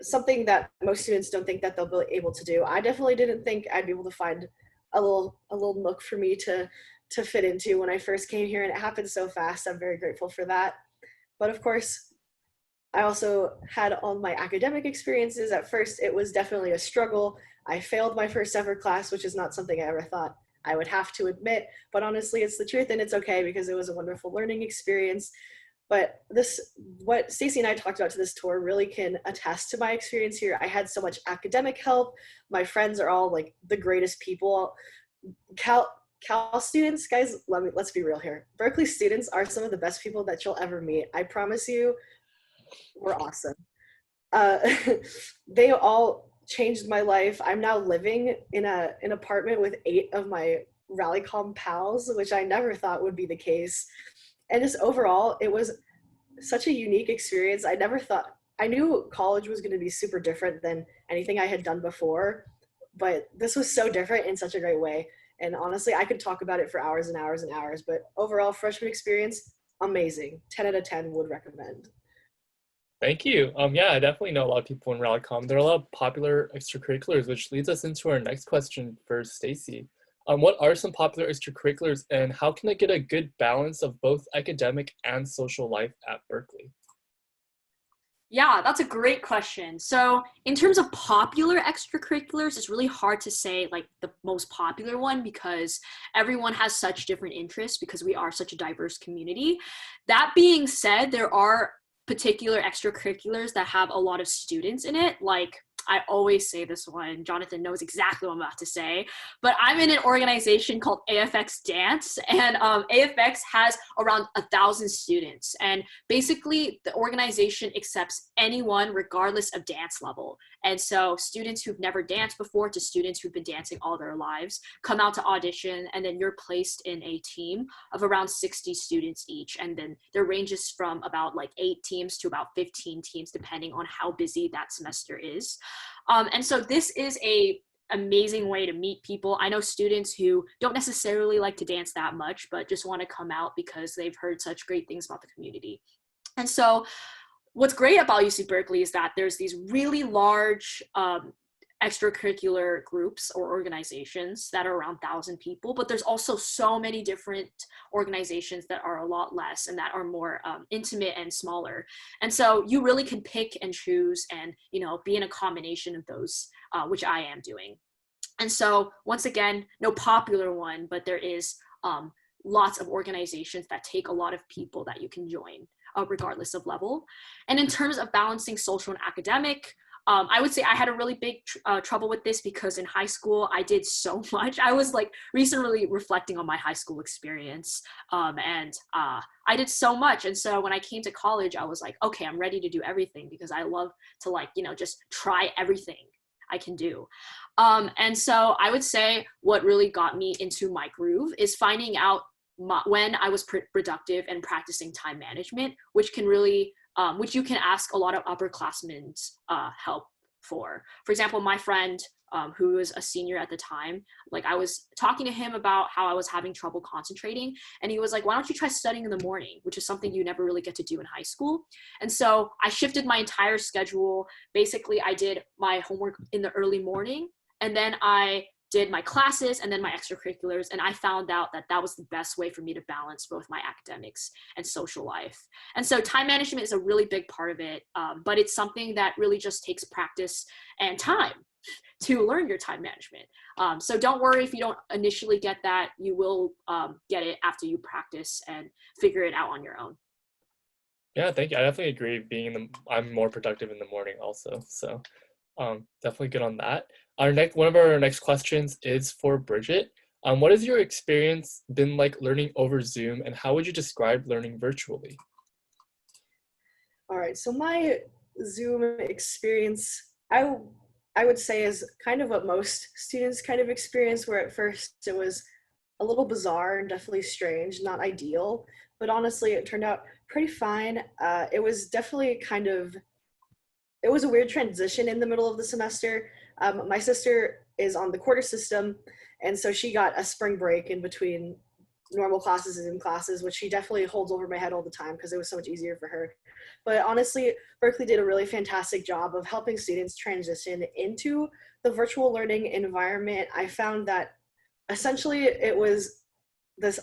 something that most students don't think that they'll be able to do. I definitely didn't think I'd be able to find a little nook for me to fit into when I first came here, and it happened so fast. I'm very grateful for that. But of course, I also had all my academic experiences. At first, it was definitely a struggle. I failed my first ever class, which is not something I ever thought I would have to admit, but honestly, it's the truth and it's okay because it was a wonderful learning experience. But what Stacey and I talked about to this tour really can attest to my experience here. I had so much academic help. My friends are all like the greatest people. Cal students, guys, let's be real here. Berkeley students are some of the best people that you'll ever meet. I promise you, we're awesome. They all changed my life. I'm now living in an apartment with 8 of my Rallycom pals, which I never thought would be the case. And just overall, it was such a unique experience. I knew college was going to be super different than anything I had done before, but this was so different in such a great way. And honestly, I could talk about it for hours and hours and hours, but overall freshman experience, amazing. 10 out of 10 would recommend. Thank you. Yeah, I definitely know a lot of people in Rallycom. There are a lot of popular extracurriculars, which leads us into our next question for Stacey. What are some popular extracurriculars, and how can I get a good balance of both academic and social life at Berkeley? Yeah, that's a great question. So, in terms of popular extracurriculars, it's really hard to say like the most popular one because everyone has such different interests because we are such a diverse community. That being said, there are particular extracurriculars that have a lot of students in it. Like, I always say this one, Jonathan knows exactly what I'm about to say, but I'm in an organization called AFX Dance, and AFX has around 1,000 students. And basically, the organization accepts anyone regardless of dance level. And so students who've never danced before to students who've been dancing all their lives come out to audition, and then you're placed in a team of around 60 students each. And then there ranges from about like 8 teams to about 15 teams, depending on how busy that semester is. And so this is a amazing way to meet people. I know students who don't necessarily like to dance that much, but just want to come out because they've heard such great things about the community. And so what's great about UC Berkeley is that there's these really large extracurricular groups or organizations that are around 1,000 people, but there's also so many different organizations that are a lot less and that are more intimate and smaller. And so you really can pick and choose and, you know, be in a combination of those, which I am doing. And so once again, no popular one, but there is lots of organizations that take a lot of people that you can join, regardless of level. And in terms of balancing social and academic, I would say I had a really big trouble with this because in high school I did so much. I was like recently reflecting on my high school experience, and I did so much. And so when I came to college, I was like, okay, I'm ready to do everything because I love to, like, you know, just try everything I can do. And so I would say what really got me into my groove is finding out when I was productive and practicing time management, which can really which you can ask a lot of upperclassmen help for. For example, my friend who was a senior at the time, like I was talking to him about how I was having trouble concentrating, and he was like, why don't you try studying in the morning, which is something you never really get to do in high school. And so I shifted my entire schedule. Basically, I did my homework in the early morning, and then I did my classes and then my extracurriculars, and I found out that that was the best way for me to balance both my academics and social life. And so time management is a really big part of it, but it's something that really just takes practice and time to learn your time management. So don't worry if you don't initially get that. You will get it after you practice and figure it out on your own. Yeah, thank you. I definitely agree. I'm more productive in the morning also. So definitely good on that. One of our next questions is for Bridget. What has your experience been like learning over Zoom, and how would you describe learning virtually? All right, so my Zoom experience, I would say is kind of what most students kind of experience, where at first it was a little bizarre and definitely strange, not ideal, but honestly it turned out pretty fine. It was definitely it was a weird transition in the middle of the semester. My sister is on the quarter system, and so she got a spring break in between normal classes and Zoom classes, which she definitely holds over my head all the time because it was so much easier for her. But honestly, Berkeley did a really fantastic job of helping students transition into the virtual learning environment. I found that essentially it was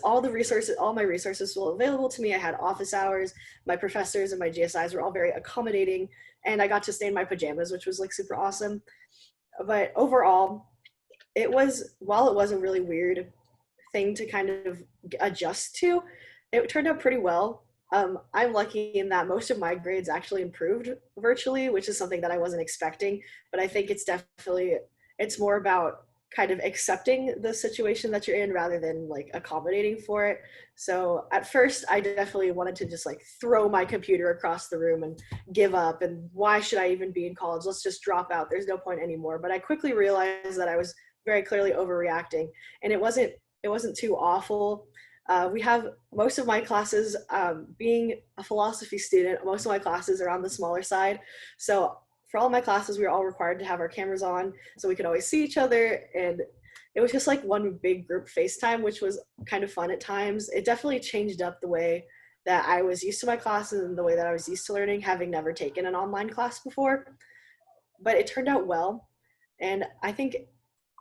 all my resources were available to me. I had office hours, my professors and my GSIs were all very accommodating, and I got to stay in my pajamas, which was like super awesome. But overall, while it was a really weird thing to kind of adjust to, it turned out pretty well. I'm lucky in that most of my grades actually improved virtually, which is something that I wasn't expecting, but I think it's more about kind of accepting the situation that you're in rather than like accommodating for it. So at first I definitely wanted to just like throw my computer across the room and give up, and why should I even be in college? Let's just drop out. There's no point anymore. But I quickly realized that I was very clearly overreacting, and it wasn't too awful. We have most of my classes, being a philosophy student, most of my classes are on the smaller side. So for all my classes, we were all required to have our cameras on so we could always see each other. And it was just like one big group FaceTime, which was kind of fun at times. It definitely changed up the way that I was used to my classes and the way that I was used to learning, having never taken an online class before. But it turned out well. And I think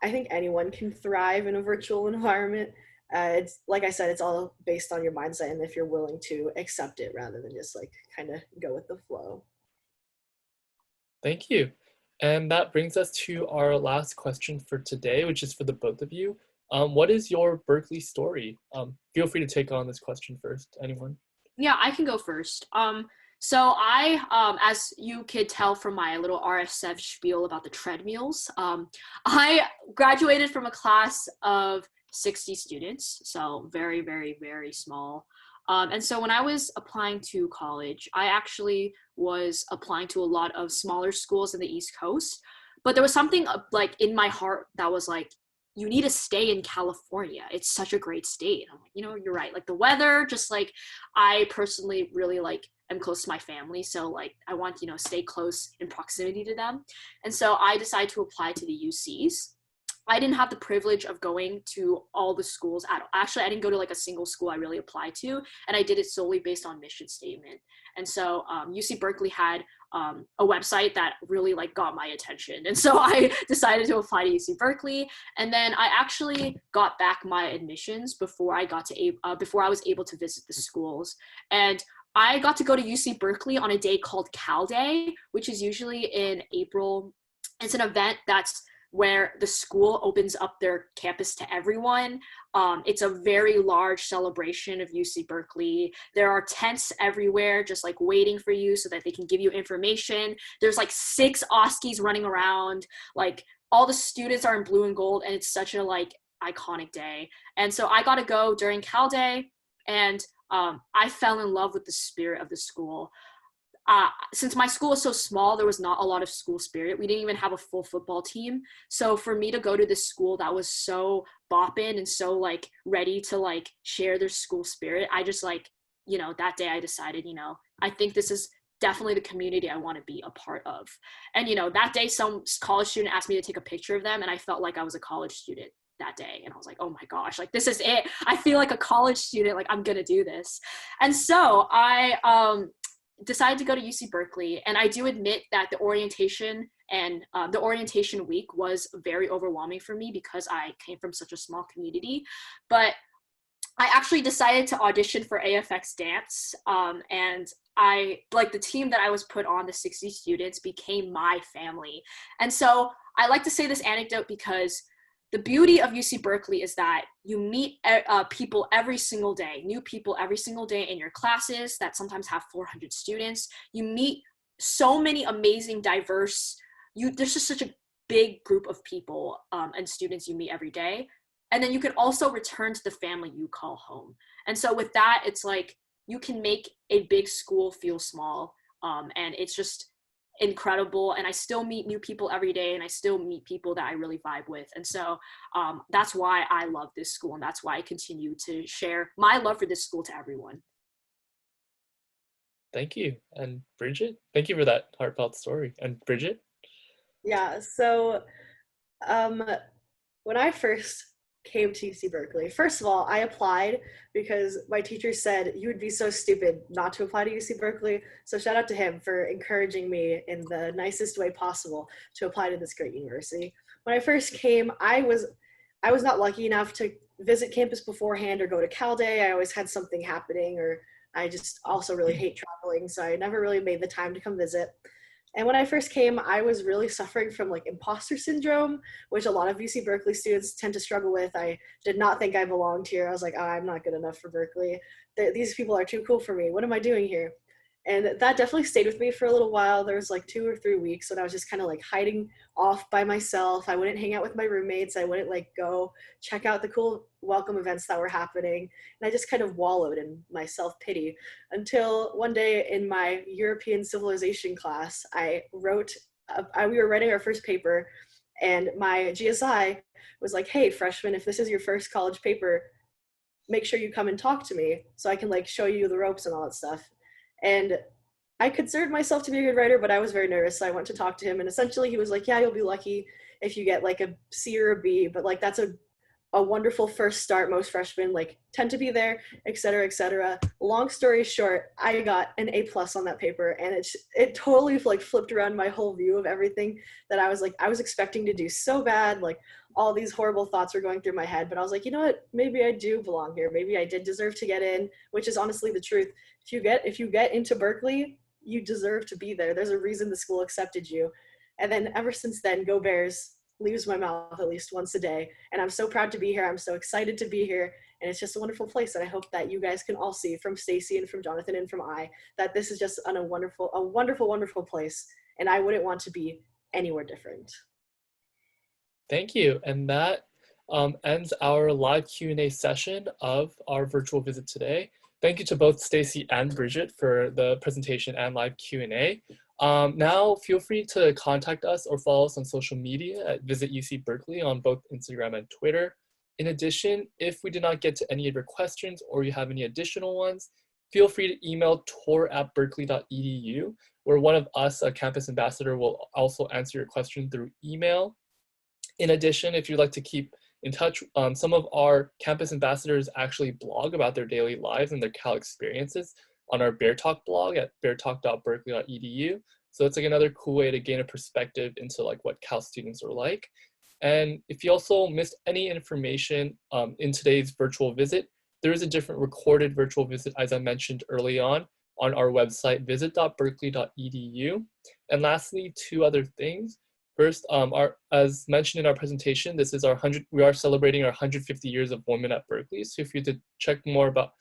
anyone can thrive in a virtual environment. It's like I said, it's all based on your mindset and if you're willing to accept it rather than just like kind of go with the flow. Thank you. And that brings us to our last question for today, which is for the both of you. What is your Berkeley story? Feel free to take on this question first, anyone. Yeah, I can go first. So as you could tell from my little RSF spiel about the treadmills, I graduated from a class of 60 students, so very, very, very small. And so when I was applying to college, I actually was applying to a lot of smaller schools in the East Coast, but there was something like in my heart that was like, you need to stay in California. It's such a great state. I'm like, you're right. Like the weather, just like I personally really like am close to my family. So like I want, stay close in proximity to them. And so I decided to apply to the UCs. I didn't have the privilege of going to all the schools actually I didn't go to like a single school I really applied to, and I did it solely based on mission statement. And so UC Berkeley had a website that really like got my attention, and so I decided to apply to UC Berkeley. And then I actually got back my admissions before I was able to visit the schools. And I got to go to UC Berkeley on a day called Cal Day, which is usually in April. It's an event that's where the school opens up their campus to everyone. It's a very large celebration of UC Berkeley. There are tents everywhere just like waiting for you so that they can give you information. There's like 6 Oskies running around. Like all the students are in blue and gold, and it's such a like iconic day. And so I got to go during Cal Day, and I fell in love with the spirit of the school. Since my school was so small, there was not a lot of school spirit. We didn't even have a full football team. So for me to go to this school that was so bopping and so like ready to like share their school spirit, I just like, that day I decided, I think this is definitely the community I want to be a part of. And, that day some college student asked me to take a picture of them, and I felt like I was a college student that day. And I was like, oh my gosh, like this is it. I feel like a college student, like I'm going to do this. And so I, decided to go to UC Berkeley. And I do admit that the orientation and the orientation week was very overwhelming for me because I came from such a small community. But I actually decided to audition for AFX Dance. And I, like the team that I was put on, the 60 students, became my family. And so I like to say this anecdote because the beauty of UC Berkeley is that you meet people every single day, new people every single day in your classes that sometimes have 400 students. You meet so many amazing, diverse, there's just such a big group of people and students you meet every day. And then you can also return to the family you call home. And so with that, it's like you can make a big school feel small. And it's just incredible. And I still meet new people every day, and I still meet people that I really vibe with. And so that's why I love this school, and that's why I continue to share my love for this school to everyone. Thank you. And Bridget, thank you for that heartfelt story. And Bridget? Yeah, so when I first came to UC Berkeley, first of all, I applied because my teacher said you would be so stupid not to apply to UC Berkeley. So shout out to him for encouraging me in the nicest way possible to apply to this great university. When I first came, I was not lucky enough to visit campus beforehand or go to Cal Day. I always had something happening, or I just also really hate traveling, so I never really made the time to come visit. And when I first came, I was really suffering from like imposter syndrome, which a lot of UC Berkeley students tend to struggle with. I did not think I belonged here. I was like, oh, I'm not good enough for Berkeley. These people are too cool for me. What am I doing here? And that definitely stayed with me for a little while. There was like 2 or 3 weeks when I was just kind of like hiding off by myself. I wouldn't hang out with my roommates. I wouldn't like go check out the cool welcome events that were happening. And I just kind of wallowed in my self-pity until one day in my European civilization class, we were writing our first paper, and my GSI was like, hey, freshman, if this is your first college paper, make sure you come and talk to me so I can like show you the ropes and all that stuff. And I considered myself to be a good writer, but I was very nervous. So I went to talk to him, and essentially he was like, yeah, you'll be lucky if you get like a C or a B, but like that's a wonderful first start. Most freshmen like tend to be there, et cetera, et cetera. Long story short, I got an A+ on that paper, and it totally like flipped around my whole view of everything that I was expecting to do so bad. Like all these horrible thoughts were going through my head, but I was like, you know what? Maybe I do belong here. Maybe I did deserve to get in, which is honestly the truth. If you get into Berkeley, you deserve to be there. There's a reason the school accepted you. And then ever since then, Go Bears leaves my mouth at least once a day. And I'm so proud to be here. I'm so excited to be here. And it's just a wonderful place. And I hope that you guys can all see from Stacey and from Jonathan and from that this is just a wonderful, wonderful place. And I wouldn't want to be anywhere different. Thank you. And that ends our live Q&A session of our virtual visit today. Thank you to both Stacey and Bridget for the presentation and live Q&A. Now, feel free to contact us or follow us on social media at Visit UC Berkeley on both Instagram and Twitter. In addition, if we did not get to any of your questions or you have any additional ones, feel free to email tour@berkeley.edu, where one of us, a campus ambassador, will also answer your question through email. In addition, if you'd like to keep in touch, some of our campus ambassadors actually blog about their daily lives and their Cal experiences on our Bear Talk blog at beartalk.berkeley.edu. So it's like another cool way to gain a perspective into like what Cal students are like. And if you also missed any information in today's virtual visit, there is a different recorded virtual visit, as I mentioned early on our website, visit.berkeley.edu. And lastly, two other things. First, as mentioned in our presentation, we are celebrating our 150 years of women at Berkeley. So if you did check more about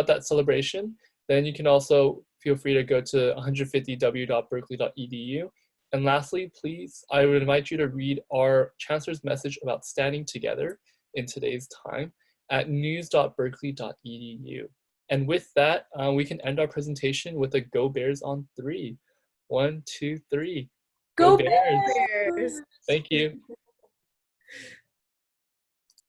that celebration, then you can also feel free to go to 150w.berkeley.edu. And lastly, please, I would invite you to read our chancellor's message about standing together in today's time at news.berkeley.edu. And with that, we can end our presentation with a Go Bears on 3. 1, 2, 3. Go Bears! Bears! Thank you.